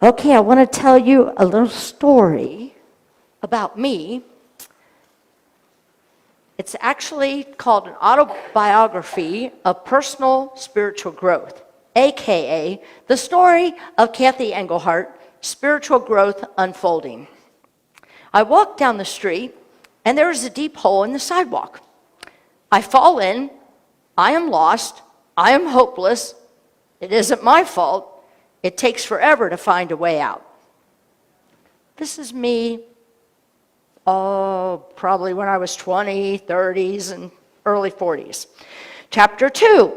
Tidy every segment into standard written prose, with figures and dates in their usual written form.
Okay, I want to tell you a little story about me. It's actually called an autobiography of personal spiritual growth, aka the story of Kathy Engelhardt, spiritual growth unfolding. I walk down the street, and there is a deep hole in the sidewalk. I fall in, I am lost, I am hopeless, it isn't my fault, it takes forever to find a way out. This is me, probably when I was 20, 30s, and early 40s. Chapter 2.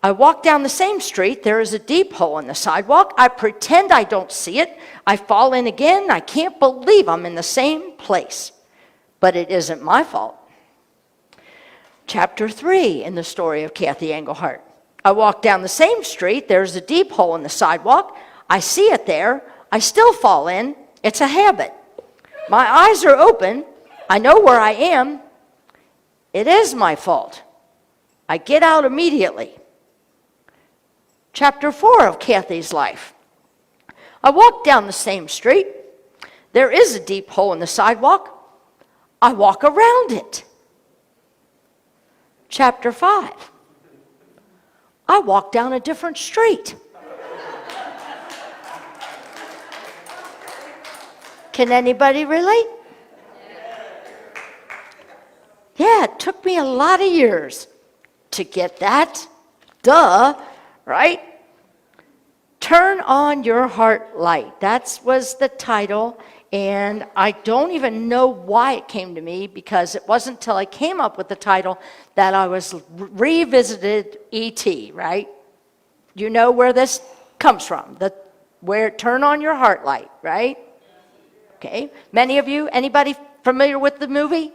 I walk down the same street. There is a deep hole in the sidewalk. I pretend I don't see it. I fall in again. I can't believe I'm in the same place. But it isn't my fault. Chapter 3 in the story of Kathy Engelhardt. I walk down the same street. There's a deep hole in the sidewalk. I see it there. I still fall in. It's a habit. My eyes are open. I know where I am. It is my fault. I get out immediately. Chapter 4 of Kathy's life. I walk down the same street. There is a deep hole in the sidewalk. I walk around it. Chapter 5. I walk down a different street. Can anybody relate? Yeah, it took me a lot of years to get that. Duh, right? Turn on your heart light. That was the title, and I don't even know why it came to me, because it wasn't until I came up with the title that I was revisited E.T., right? You know where this comes from, where turn on your heart light, right? Okay, many of you, anybody familiar with the movie?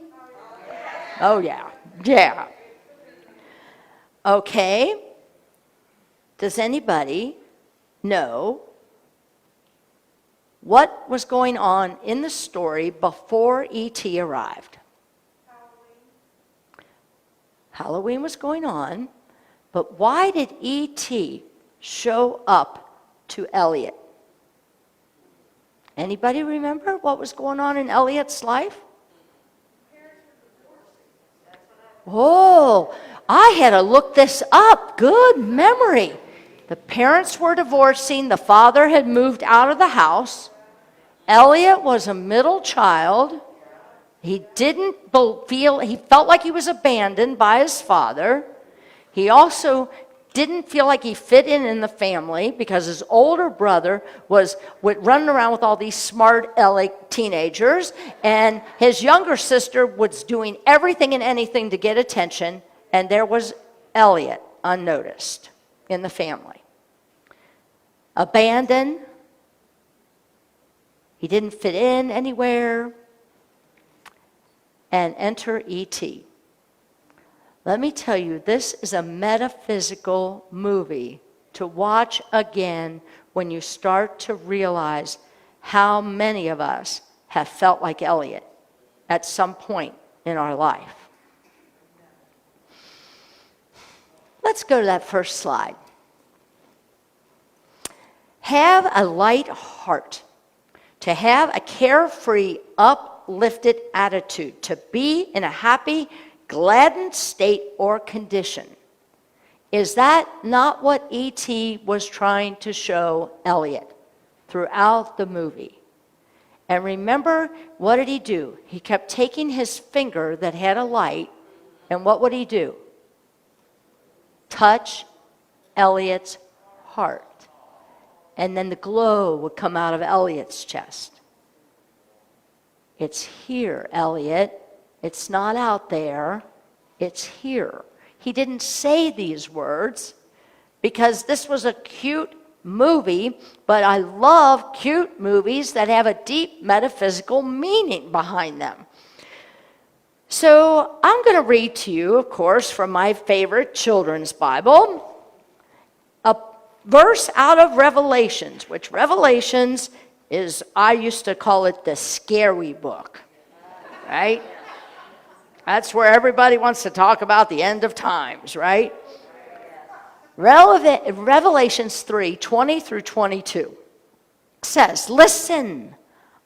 Oh, yeah. Yeah. Okay. Does anybody know what was going on in the story before E.T. arrived? Halloween was going on, but why did E.T. show up to Elliot? Anybody remember what was going on in Elliot's life? Oh, I had to look this up. Good memory. The parents were divorcing. The father had moved out of the house. Elliot was a middle child. He felt like he was abandoned by his father. He also didn't feel like he fit in the family because his older brother was running around with all these smart LA teenagers, and his younger sister was doing everything and anything to get attention, and there was Elliot unnoticed in the family. Abandoned. He didn't fit in anywhere. And enter E.T. Let me tell you, this is a metaphysical movie to watch again when you start to realize how many of us have felt like Elliot at some point in our life. Let's go to that first slide. Have a light heart. To have a carefree, uplifted attitude. To be in a happy, gladdened state or condition. Is that not what E.T. was trying to show Elliot throughout the movie? And remember, what did he do? He kept taking his finger that had a light, and what would he do? Touch Elliot's heart. And then the glow would come out of Elliot's chest. It's here, Elliot. It's not out there. It's here. He didn't say these words because this was a cute movie, but I love cute movies that have a deep metaphysical meaning behind them. So I'm going to read to you, of course, from my favorite children's Bible, a verse out of Revelations, which Revelations is, I used to call it the scary book, right? That's where everybody wants to talk about the end of times, right? Revelations 3:20 through 22 says, listen,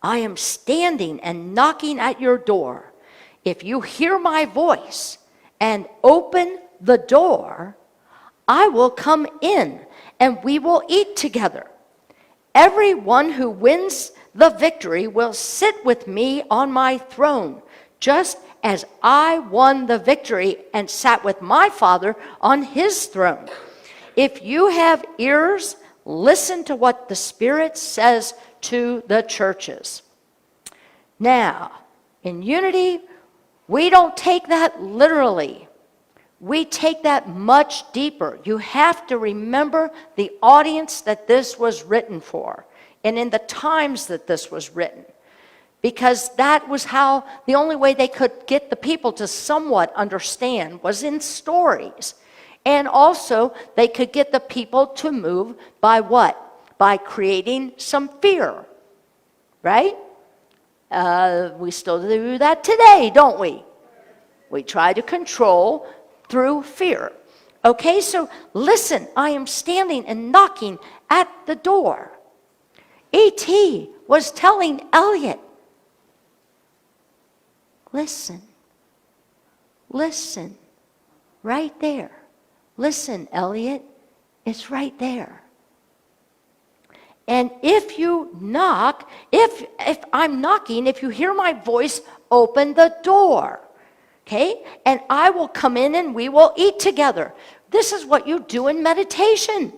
I am standing and knocking at your door. If you hear my voice and open the door, I will come in and we will eat together. Everyone who wins the victory will sit with me on my throne, just as I won the victory and sat with my Father on his throne. If you have ears, listen to what the Spirit says to the churches. Now, in unity, we don't take that literally. We take that much deeper. You have to remember the audience that this was written for, and in the times that this was written. Because that was how, the only way they could get the people to somewhat understand was in stories. And also, they could get the people to move by what? By creating some fear, right? We still do that today, don't we? We try to control through fear. Okay, so listen, I am standing and knocking at the door. E.T. was telling Elliot, listen, right there. Listen, Elliot, it's right there. And if you knock, if I'm knocking, if you hear my voice, open the door. Okay? And I will come in and we will eat together. This is what you do in meditation.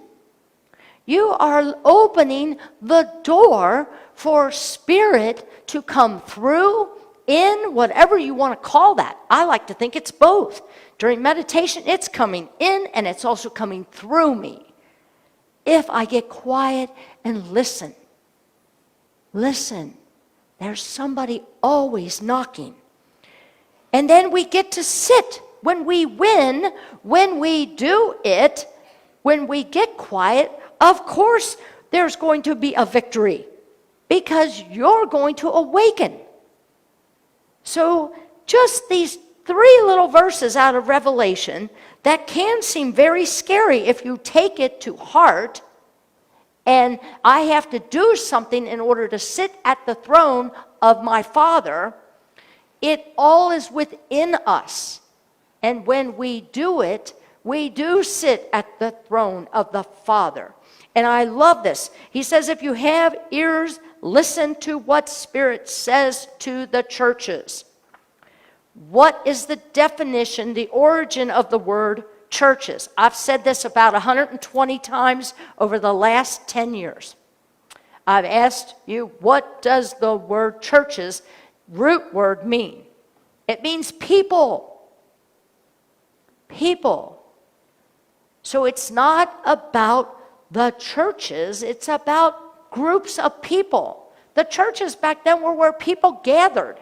You are opening the door for Spirit to come through, in, whatever you want to call that. I like to think it's both. During meditation, it's coming in and it's also coming through me. If I get quiet and listen, there's somebody always knocking. And then we get to sit. When we win, when we do it, when we get quiet, of course there's going to be a victory because you're going to awaken. So just these 3 little verses out of Revelation that can seem very scary if you take it to heart, and I have to do something in order to sit at the throne of my Father. It all is within us. And when we do it, we do sit at the throne of the Father. And I love this. He says, if you have ears, listen to what Spirit says to the churches. What is the definition, the origin of the word churches? I've said this about 120 times over the last 10 years. I've asked you, what does the word churches, root word, mean? It means people. People. So it's not about the churches, it's about groups of people. The churches back then were where people gathered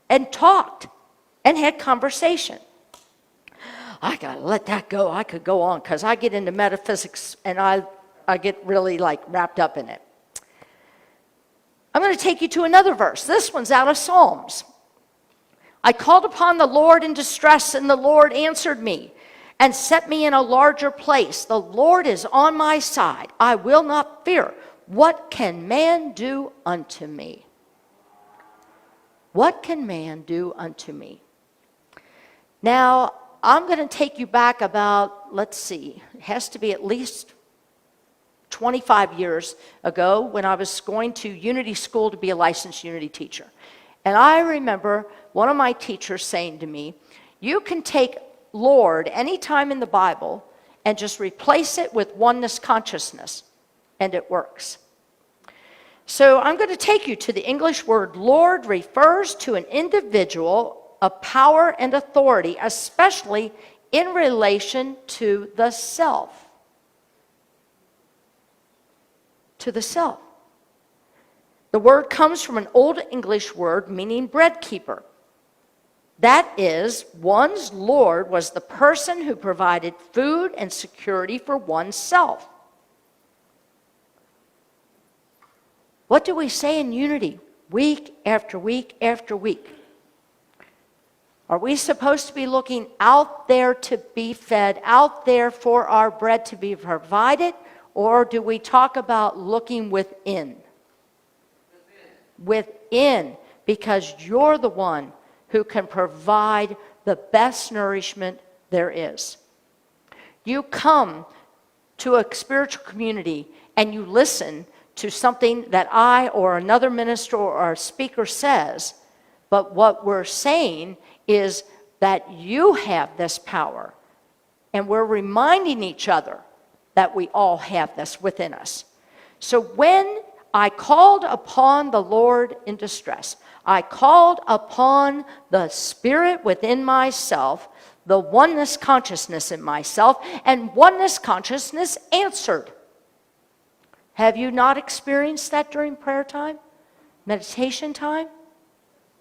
and talked and had conversation. I gotta let that go. I could go on because I get into metaphysics and I get really wrapped up in it. I'm going to take you to another verse. This one's out of Psalms. I called upon the Lord in distress, and the Lord answered me and set me in a larger place. The Lord is on my side. I will not fear. What can man do unto me? What can man do unto me? Now, I'm going to take you back about, it has to be at least 25 years ago when I was going to Unity School to be a licensed Unity teacher. And I remember one of my teachers saying to me, you can take Lord anytime in the Bible and just replace it with oneness consciousness, and it works. So I'm going to take you to the English word Lord refers to an individual of power and authority, especially in relation to the self. To the self. The word comes from an Old English word meaning bread keeper. That is, one's Lord was the person who provided food and security for oneself. What do we say in unity week after week after week? Are we supposed to be looking out there to be fed, out there for our bread to be provided, or do we talk about looking within? within, because you're the one who can provide the best nourishment there is. You come to a spiritual community and you listen to something that I or another minister or a speaker says, but what we're saying is that you have this power, and we're reminding each other that we all have this within us. So when I called upon the Lord in distress, I called upon the Spirit within myself, the oneness consciousness in myself, and oneness consciousness answered. Have you not experienced that during prayer time, meditation time,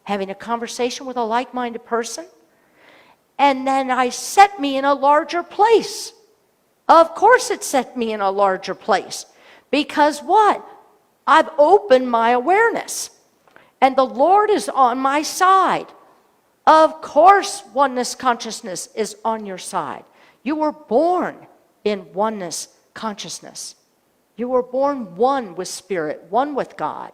having a conversation with a like-minded person? And then I set me in a larger place. Of course it set me in a larger place. Because what? I've opened my awareness. And the Lord is on my side. Of course oneness consciousness is on your side. You were born in oneness consciousness. You were born one with Spirit, one with God.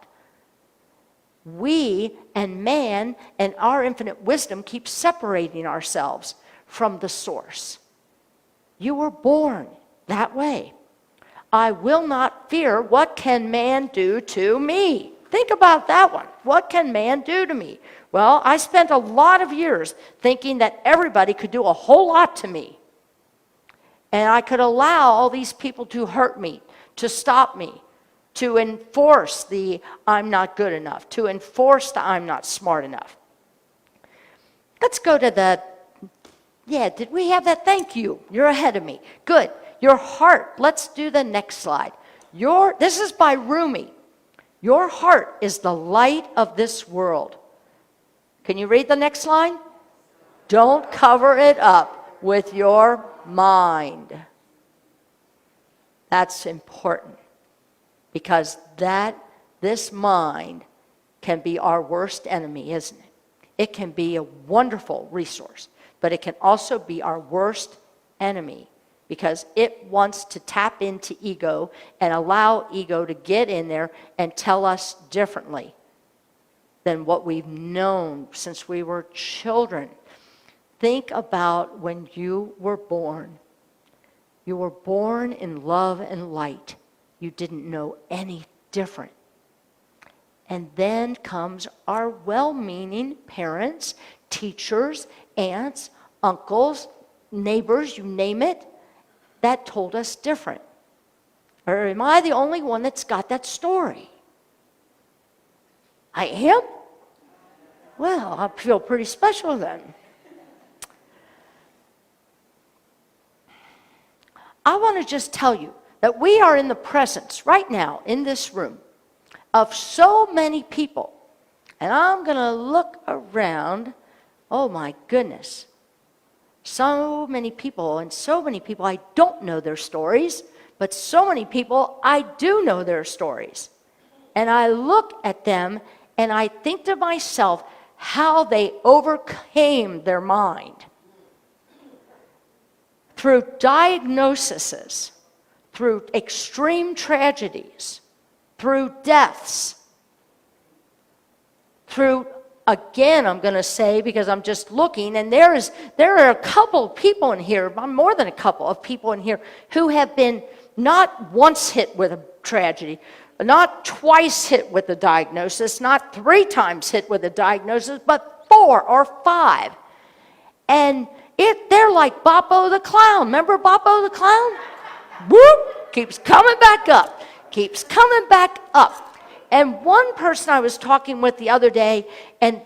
We and man and our infinite wisdom keep separating ourselves from the source. You were born that way. I will not fear. What can man do to me? Think about that one. What can man do to me? Well, I spent a lot of years thinking that everybody could do a whole lot to me. And I could allow all these people to hurt me, to stop me, to enforce the I'm not good enough, to enforce the I'm not smart enough. Let's go to did we have that? Thank you. You're ahead of me. Good. Your heart. Let's do the next slide. This is by Rumi. Your heart is the light of this world. Can you read the next line? Don't cover it up with your mind. That's important, because this mind can be our worst enemy, isn't it? It can be a wonderful resource, but it can also be our worst enemy, because it wants to tap into ego and allow ego to get in there and tell us differently than what we've known since we were children. Think about when you were born. You were born in love and light. You didn't know any different. And then comes our well-meaning parents, teachers, aunts, uncles, neighbors, you name it, that told us different. Or am I the only one that's got that story? I am? Well, I feel pretty special then. I want to just tell you that we are in the presence right now in this room of so many people. And I'm going to look around. Oh my goodness. So many people, and so many people I don't know their stories, but so many people I do know their stories. And I look at them and I think to myself how they overcame their mind. Through diagnoses, through extreme tragedies, through deaths, through, again, I'm going to say, because I'm just looking, and there are a couple of people in here, more than a couple of people in here, who have been not once hit with a tragedy, not twice hit with a diagnosis, not 3 times hit with a diagnosis, but 4 or 5. And they're like Boppo the Clown. Remember Boppo the Clown? Whoop! Keeps coming back up. Keeps coming back up. And one person I was talking with the other day, and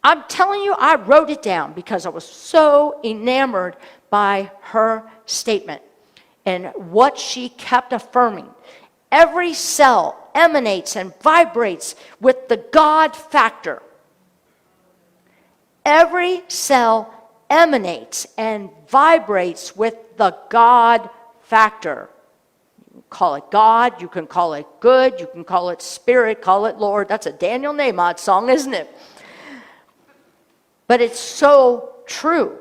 I'm telling you, I wrote it down because I was so enamored by her statement and what she kept affirming. Every cell emanates and vibrates with the God factor. Every cell emanates and vibrates with the God factor. You can call it God, you can call it good, you can call it Spirit, call it Lord. That's a Daniel Nahmod song, isn't it? But it's so true.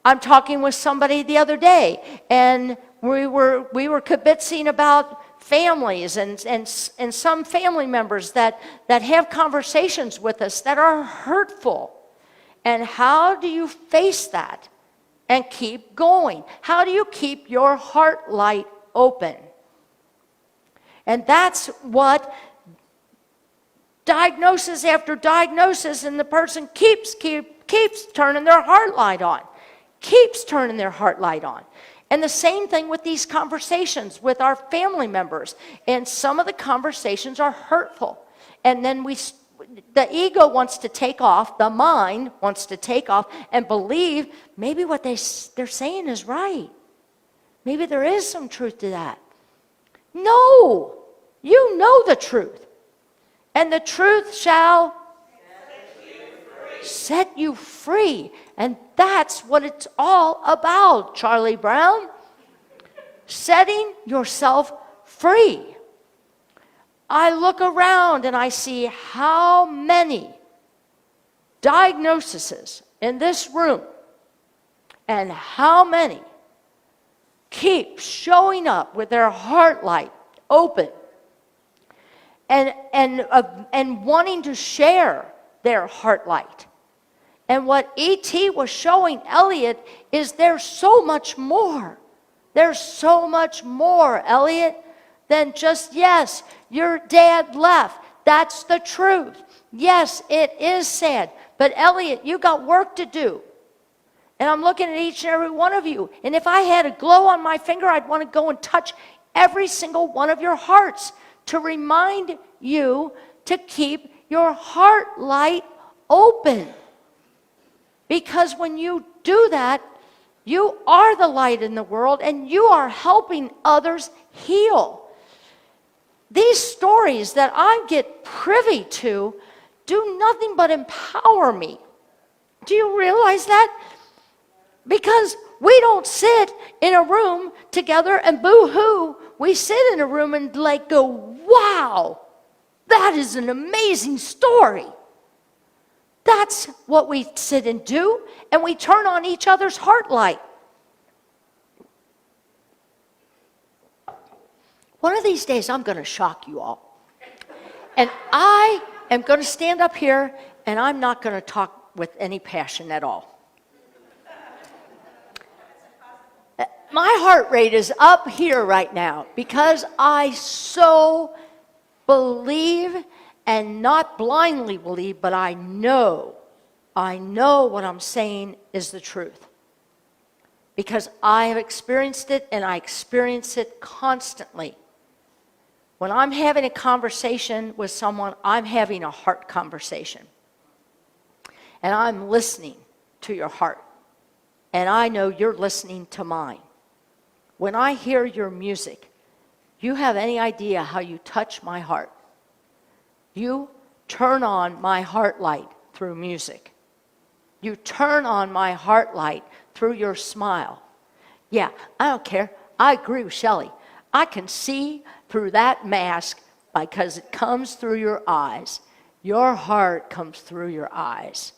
I'm talking with somebody the other day, and we were kibitzing about families and some family members that have conversations with us that are hurtful. And how do you face that and keep going? How do you keep your heart light open? And that's what diagnosis after diagnosis, and the person keeps turning their heart light on. Keeps turning their heart light on. And the same thing with these conversations with our family members. And some of the conversations are hurtful. And then the ego wants to take off, the mind wants to take off and believe maybe what they're saying is right. Maybe there is some truth to that. No, you know the truth. And the truth shall set you free. And that's what it's all about, Charlie Brown. Setting yourself free. I look around and I see how many diagnoses in this room and how many keep showing up with their heart light open and wanting to share their heart light. And what E.T. was showing Elliot is there's so much more. There's so much more, Elliot, than just, yes, your dad left. That's the truth. Yes, it is sad. But Elliot, you got work to do. And I'm looking at each and every one of you. And if I had a glow on my finger, I'd want to go and touch every single one of your hearts to remind you to keep your heart light open. Because when you do that, you are the light in the world and you are helping others heal. These stories that I get privy to do nothing but empower me. Do you realize that? Because we don't sit in a room together and boo-hoo. We sit in a room and go, wow, that is an amazing story. That's what we sit and do, and we turn on each other's heart light. One of these days, I'm going to shock you all. And I am going to stand up here, and I'm not going to talk with any passion at all. My heart rate is up here right now because I so believe, and not blindly believe, but I know what I'm saying is the truth. Because I have experienced it, and I experience it constantly. When I'm having a conversation with someone, I'm having a heart conversation. And I'm listening to your heart. And I know you're listening to mine. When I hear your music, you have any idea how you touch my heart? You turn on my heart light through music. You turn on my heart light through your smile. Yeah, I don't care. I agree with Shelley. I can see through that mask because it comes through your eyes. Your heart comes through your eyes.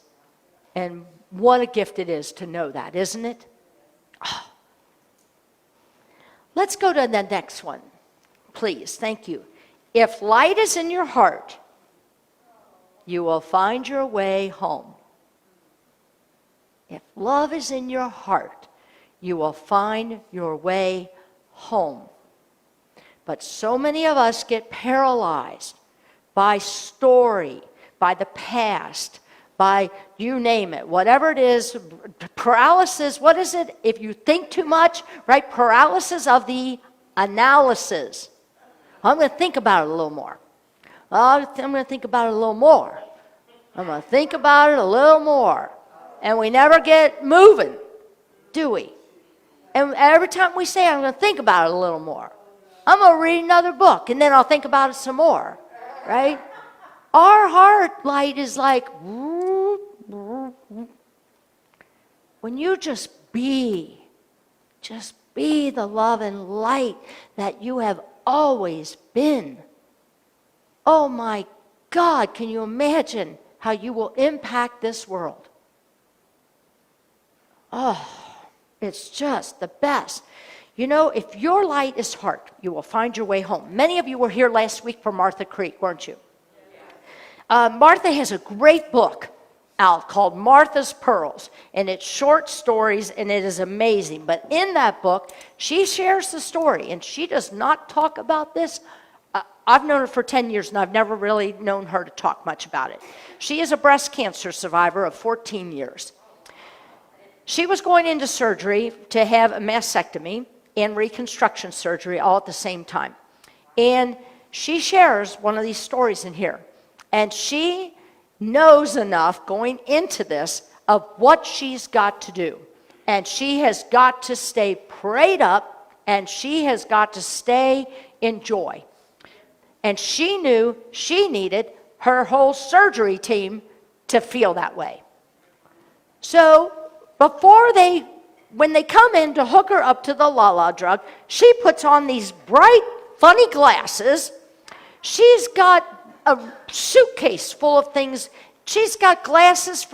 And what a gift it is to know that, isn't it? Oh. Let's go to the next one, please. Thank you. If light is in your heart, you will find your way home. If love is in your heart, you will find your way home. But so many of us get paralyzed by story, by the past, by you name it, whatever it is, paralysis, what is it? If you think too much, right? Paralysis of the analysis. I'm going to think about it a little more. I'm going to think about it a little more. I'm going to think about it a little more. And we never get moving, do we? And every time we say, I'm going to think about it a little more, I'm going to read another book, and then I'll think about it some more, right? Our heart light is like, when you just be the love and light that you have always been. Oh my God, can you imagine how you will impact this world? Oh, it's just the best. You know, if your light is heart, you will find your way home. Many of you were here last week for Martha Creek, weren't you? Martha has a great book out called Martha's Pearls, and it's short stories, and it is amazing. But in that book, she shares the story, and she does not talk about this. I've known her for 10 years, and I've never really known her to talk much about it. She is a breast cancer survivor of 14 years. She was going into surgery to have a mastectomy and reconstruction surgery all at the same time. And she shares one of these stories in here. And she knows enough going into this of what she's got to do. And she has got to stay prayed up, and she has got to stay in joy. And she knew she needed her whole surgery team to feel that way. So when they come in to hook her up to the La-La drug, she puts on these bright, funny glasses. She's got a suitcase full of things. She's got glasses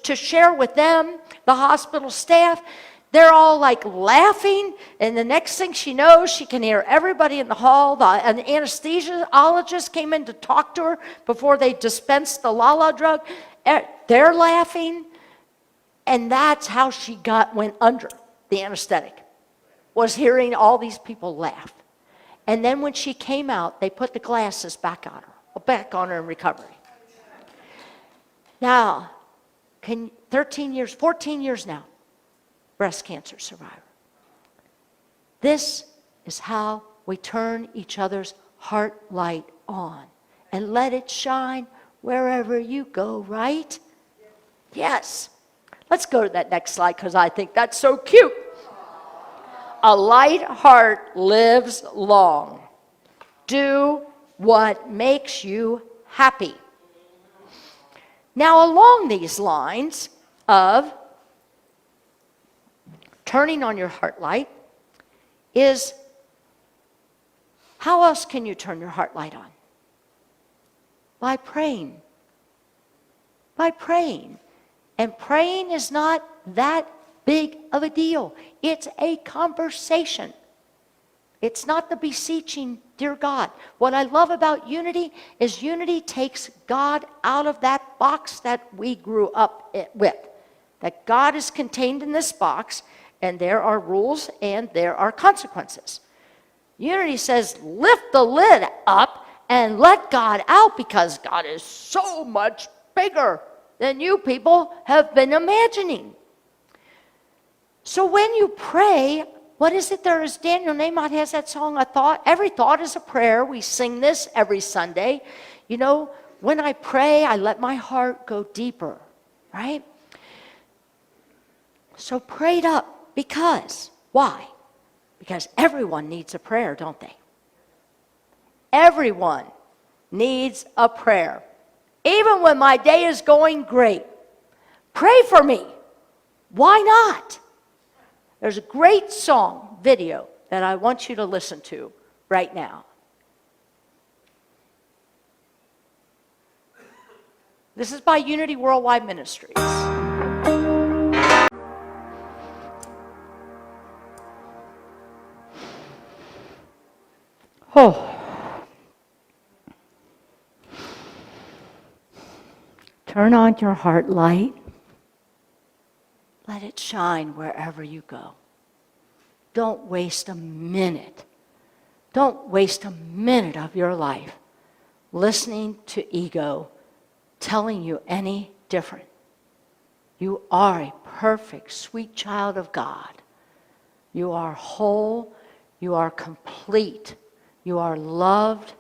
to share with them, the hospital staff. They're all like laughing, and the next thing she knows, she can hear everybody in the hall. An anesthesiologist came in to talk to her before they dispensed the La-La drug. They're laughing, and that's how she went under the anesthetic, was hearing all these people laugh. And then when she came out, they put the glasses back on her in recovery. Now, 14 years now, breast cancer survivor. This is how we turn each other's heart light on and let it shine wherever you go, right? Yes. Let's go to that next slide because I think that's so cute. A light heart lives long. Do what makes you happy. Now, along these lines of turning on your heart light is, how else can you turn your heart light on? By praying. By praying. And praying is not that big of a deal. It's a conversation. It's not the beseeching, dear God. What I love about unity is unity takes God out of that box that we grew up with. That God is contained in this box, and there are rules and there are consequences. Unity says, lift the lid up and let God out, because God is so much bigger than you people have been imagining. So when you pray, what is it there is? Daniel Nahmott has that song, A Thought. Every thought is a prayer. We sing this every Sunday. You know, when I pray, I let my heart go deeper, right? So prayed up, because, why? Because everyone needs a prayer, don't they? Everyone needs a prayer. Even when my day is going great, pray for me. Why not? There's a great song video that I want you to listen to right now. This is by Unity Worldwide Ministries. Oh. Turn on your heart light. Let it shine wherever you go. Don't waste a minute. Don't waste a minute of your life listening to ego telling you any different. You are a perfect, sweet child of God. You are whole. You are complete. You are loved.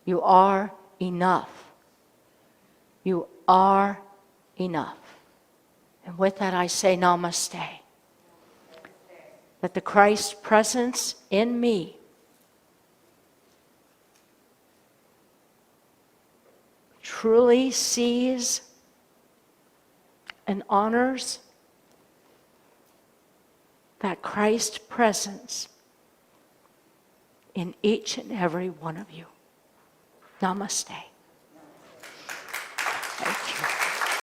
You are enough. You are enough. And with that, I say namaste. That the Christ presence in me truly sees and honors that Christ presence in each and every one of you. Namaste.